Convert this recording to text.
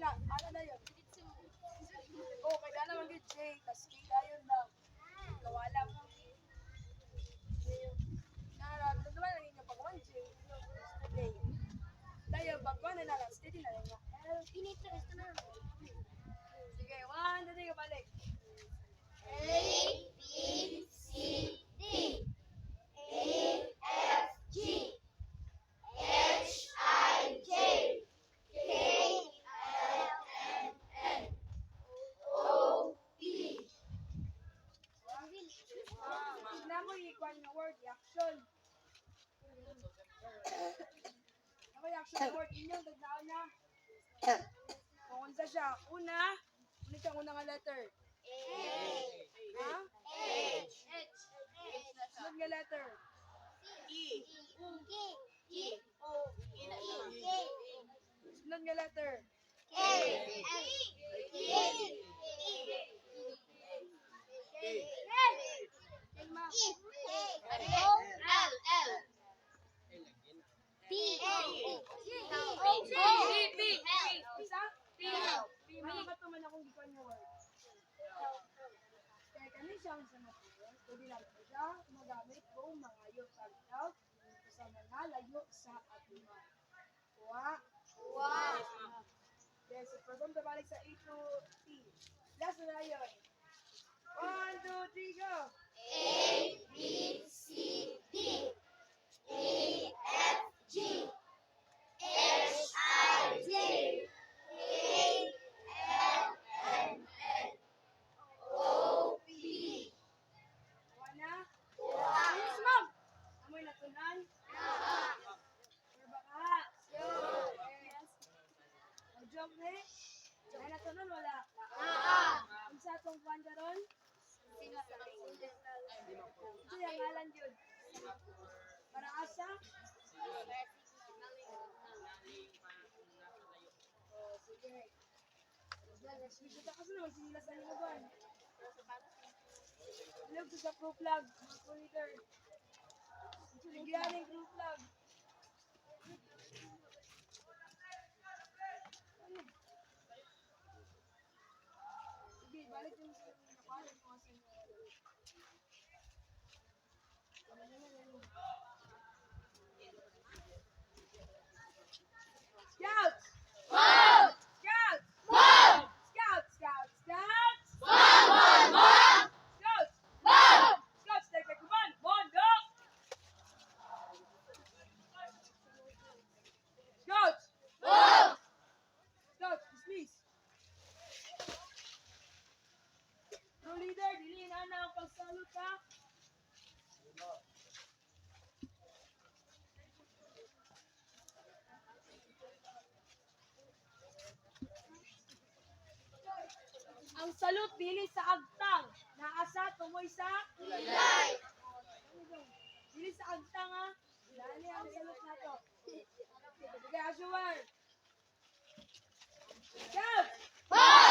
na, ano na yun? Oh, kaya na naman yung J, tas K na yun lang. Kawala mo. Nararamdaman lang yung pag-1 J. K. Tayo, pag-1 na lang, steady na lang nga. Piniteres na. Sige, 1, 2, 3, balik. A, B, C, D, E, F, G, H, I, J, K, L, M, N, O, P. Tignan mo yung equal na word, action. Ako yung action na word, inyong tagdaan na. Kung unsa siya, una siyang unang nga letter. Ha? Sunod nga letter. Sunod nga letter. Isa? May matuman akong equal na word. Kaya kami siyang sanatin, pwede natin siya magamit kung mangayo sa out sa mga layo sa atuman. Yes, so from the balik sa A to T. Last na yun. 1, 2, 3, go! A, B, C, D, E, F, G, H, I, J, K, L, M, N, O, P. Kuha na? Yes, ma'am! Amoy natunan? Or baka? Yes. Mag-joke na eh? Ay natunan, wala? Kung sa itong kuhan ka ron? Ito yung ngalan yun. Para asa? Oh, sige. Kita kasi naman sinilas na nila buwan. Ilog ko sa pro plug, mga co-leader. Nagyan yung pro plug. Sige, balik yung sa nakalit mo kasi nyo. Scouts! Wow! Scouts! Wow! Scouts! Scouts! Scouts! Wow! Scouts! Wow! Scouts! Take the command! 1, go! Scouts! Wow! Scouts, dismiss! Pro leader, dili na ang pagsalot ka. Ang salot dili sa agtang, naasa tumoy sa Ilay! dili sa agtang ha. Dali ang salot na to. Sige, Ashuar. Scouts! Wow!